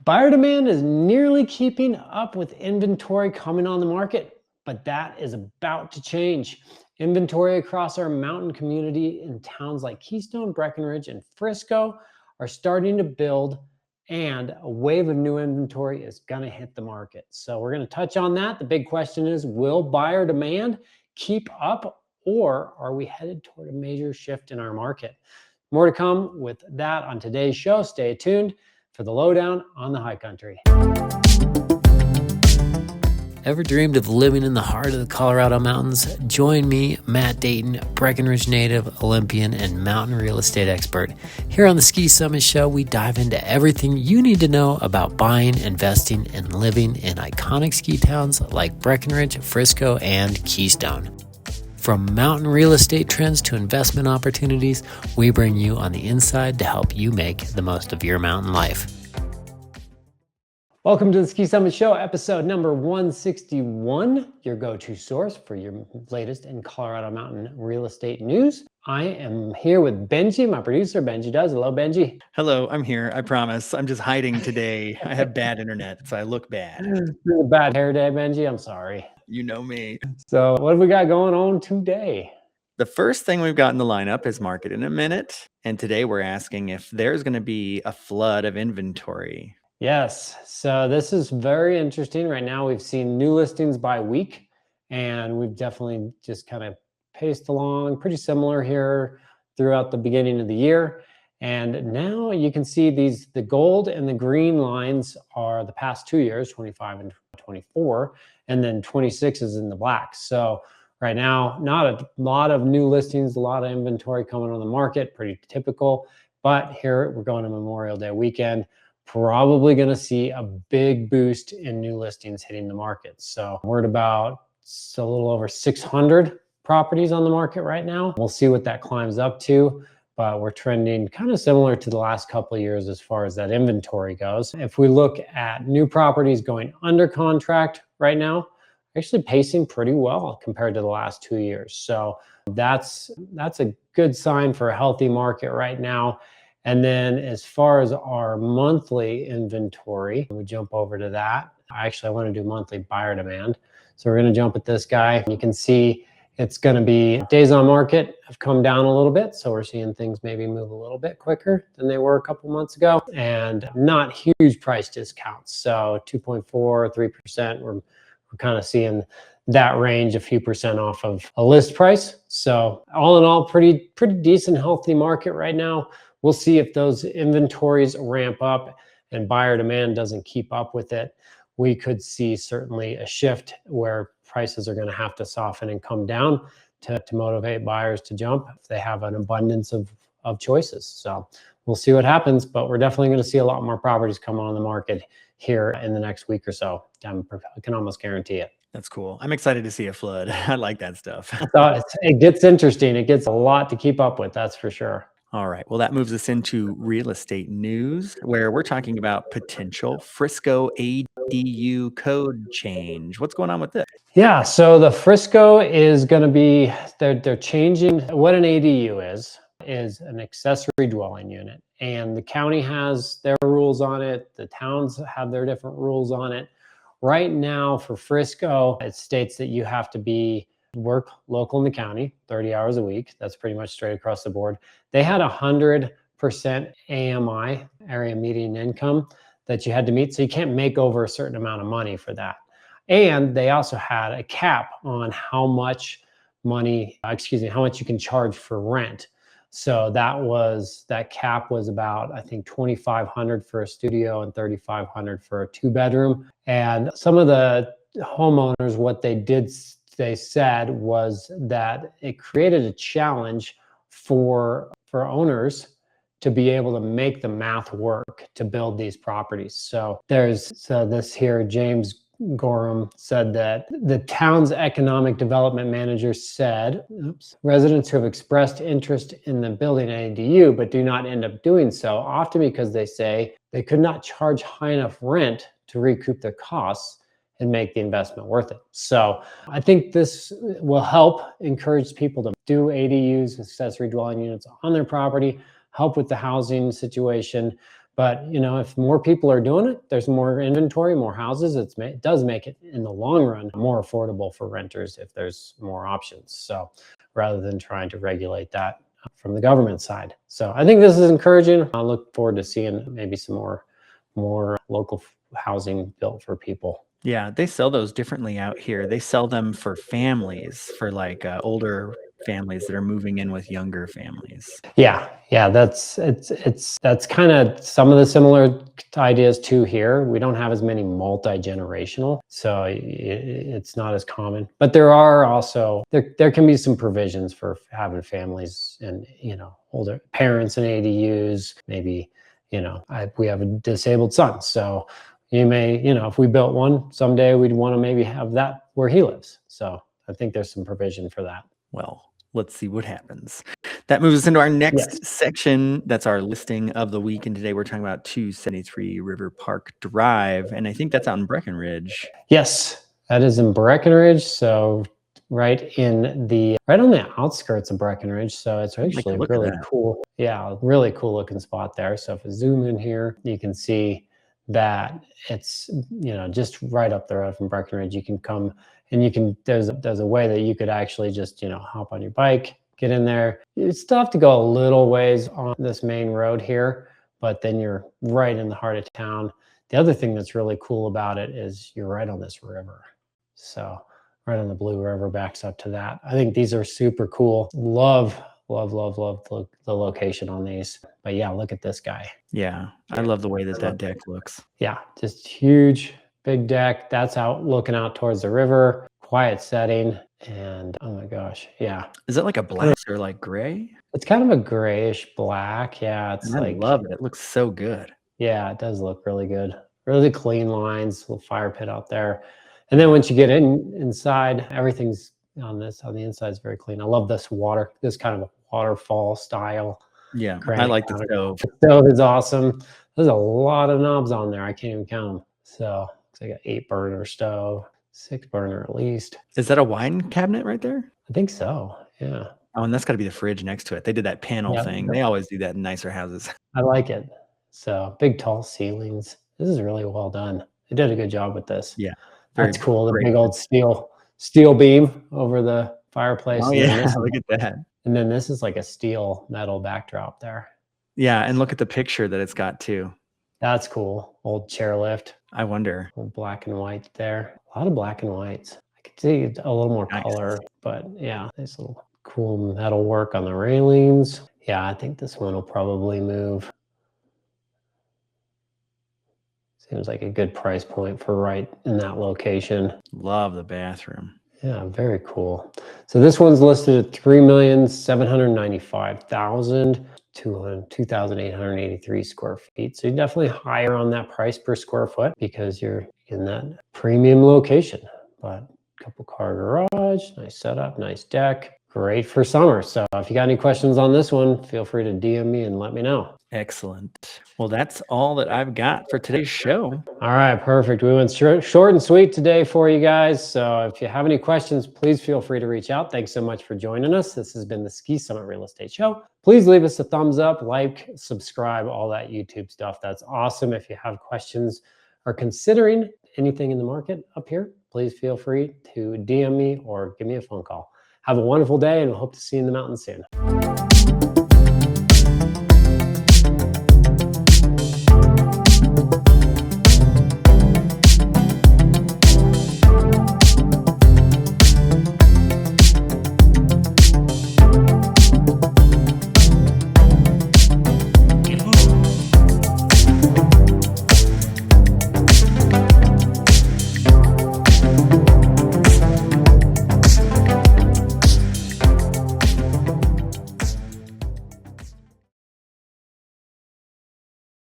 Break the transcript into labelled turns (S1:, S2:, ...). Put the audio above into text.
S1: Buyer demand is nearly keeping up with inventory coming on the market, but that is about to change. Inventory across our mountain community in towns like Keystone, Breckenridge, and Frisco are starting to build, and a wave of new inventory is going to hit the market. So we're going to touch on that. The big question is, will buyer demand keep up, or are we headed toward a major shift in our market? More to come with that on today's show. Stay tuned for the lowdown on the high country.
S2: Ever dreamed of living in the heart of the Colorado mountains? Join me, Matt Dayton, Breckenridge native, Olympian, and mountain real estate expert. Here on the Ski Summit Show, we dive into everything you need to know about buying, investing, and living in iconic ski towns like Breckenridge, Frisco, and Keystone. From mountain real estate trends to investment opportunities, we bring you on the inside to help you make the most of your mountain life.
S1: Welcome to the Ski Summit Show, episode number 161, your go-to source for your latest in Colorado mountain real estate news. I am here with Benji, my producer. Benji does. Hello, Benji.
S3: Hello, I'm here. I promise. I'm just hiding today. I have bad internet, so I look bad.
S1: It's a bad hair day, Benji. I'm sorry.
S3: You know me.
S1: So what have we got going on today?
S3: The first thing we've got in the lineup is Market in a Minute. And today we're asking if there's going to be a flood of inventory.
S1: Yes. So this is very interesting. Right now, we've seen new listings by week, and we've definitely just kind of paced along pretty similar here throughout the beginning of the year. And now you can see the gold and the green lines are the past 2 years, 25 and 24, and then 26 is in the black. So right now, not a lot of new listings, a lot of inventory coming on the market, pretty typical. But here we're going to Memorial Day weekend. Probably going to see a big boost in new listings hitting the market. So we're at about a little over 600 properties on the market right now. We'll see what that climbs up to, but we're trending kind of similar to the last couple of years as far as that inventory goes. If we look at new properties going under contract right now, actually pacing pretty well compared to the last 2 years. So that's a good sign for a healthy market right now. And then as far as our monthly inventory, we jump over to that. I want to do monthly buyer demand. So we're going to jump at this guy. You can see it's going to be days on market have come down a little bit. So we're seeing things maybe move a little bit quicker than they were a couple months ago, and not huge price discounts. So 2.4, 3%, we're kind of seeing that range, a few percent off of a list price. So all in all, pretty decent, healthy market right now. We'll see if those inventories ramp up and buyer demand doesn't keep up with it. We could see certainly a shift where prices are going to have to soften and come down to motivate buyers to jump if they have an abundance of choices. So we'll see what happens, but we're definitely going to see a lot more properties come on the market here in the next week or so. I can almost guarantee it.
S3: That's cool. I'm excited to see a flood. I like that stuff.
S1: So it gets interesting. It gets a lot to keep up with, that's for sure.
S3: All right. Well, that moves us into real estate news, where we're talking about potential Frisco ADU code change. What's going on with this?
S1: Yeah, so the Frisco is going to be, they're changing what an ADU is an accessory dwelling unit. And the county has their rules on it. The towns have their different rules on it. Right now for Frisco, it states that you have to work local in the county, 30 hours a week. That's pretty much straight across the board. They had 100% AMI, area median income, that you had to meet. So you can't make over a certain amount of money for that. And they also had a cap on how much you can charge for rent. So that cap was about, I think, $2,500 for a studio and $3,500 for a 2-bedroom. And some of the homeowners, what they said was that it created a challenge for owners to be able to make the math work to build these properties. So this here, James Gorham said that the town's economic development manager said, residents who have expressed interest in the building an ADU but do not end up doing so, often because they say they could not charge high enough rent to recoup their costs and make the investment worth it. So I think this will help encourage people to do ADUs, accessory dwelling units, on their property, help with the housing situation. But, you know, if more people are doing it, there's more inventory, more houses. It does make it in the long run more affordable for renters if there's more options. So rather than trying to regulate that from the government side. So I think this is encouraging. I look forward to seeing maybe some more local housing built for people.
S3: Yeah, they sell those differently out here. They sell them for families, for like older families that are moving in with younger families.
S1: Yeah, that's kind of some of the similar ideas too here. We don't have as many multi-generational, so it's not as common. But there are also there can be some provisions for having families and, you know, older parents and ADUs. Maybe, you know, we have a disabled son, so you may, you know, if we built one someday, we'd want to maybe have that where he lives. So I think there's some provision for that.
S3: Well, let's see what happens. That moves us into our next
S1: Yes.
S3: section. That's our listing of the week. And today we're talking about 273 River Park Drive. And I think that's out in Breckenridge.
S1: Yes, that is in Breckenridge. So right on the outskirts of Breckenridge. So it's actually
S3: look at
S1: really
S3: that.
S1: cool. Yeah, really cool looking spot there. So if I zoom in here, you can see that it's, you know, just right up the road from Breckenridge. You can come and there's a way that you could actually just, you know, hop on your bike, get in there. You still have to go a little ways on this main road here, but then you're right in the heart of town. The other thing that's really cool about it is you're right on this river. So right on the Blue River backs up to that. I think these are super cool. Love the location on these. But yeah, look at this guy.
S3: Yeah, I love the way that deck looks.
S1: Yeah, just huge, big deck. That's looking out towards the river, quiet setting. And oh my gosh, yeah.
S3: Is that like a black or like gray?
S1: It's kind of a grayish black. Yeah, it's
S3: And I
S1: like,
S3: love it. It looks so good.
S1: yeah, it does look really good. Really clean lines, little fire pit out there. And then once you get inside, everything's on the inside is very clean. I love this kind of waterfall style.
S3: Yeah, I
S1: Granite
S3: like the
S1: counter.
S3: stove.
S1: The stove is awesome. There's a lot of knobs on there. I can't even count them. So it's like an 8-burner stove, 6-burner at least.
S3: Is that a wine cabinet right there?
S1: I think so. Yeah.
S3: Oh, and that's got to be the fridge next to it. They did that panel thing. They always do that in nicer houses.
S1: I like it. So big, tall ceilings. This is really well done. They did a good job with this.
S3: Yeah.
S1: That's cool. The big old steel beam over the fireplace.
S3: Oh, yeah. Look at that.
S1: And then this is like a steel metal backdrop there.
S3: Yeah. And look at the picture that it's got too.
S1: That's cool. Old chairlift.
S3: I wonder.
S1: Old black and white there. A lot of black and whites. I could see a little more color, but yeah, nice little cool metal work on the railings. Yeah, I think this one will probably move. Seems like a good price point for right in that location.
S3: Love the bathroom.
S1: Yeah, very cool. So this one's listed at $3,795,283 square feet. So you're definitely higher on that price per square foot because you're in that premium location. But couple car garage, nice setup, nice deck. Great for summer. So if you got any questions on this one, feel free to DM me and let me know.
S3: Excellent. Well, that's all that I've got for today's show.
S1: All right, perfect. We went short and sweet today for you guys. So if you have any questions, please feel free to reach out. Thanks so much for joining us. This has been the Ski Summit Real Estate Show. Please leave us a thumbs up, like, subscribe, all that YouTube stuff. That's awesome. If you have questions or considering anything in the market up here, please feel free to DM me or give me a phone call. Have a wonderful day and we'll hope to see you in the mountains soon.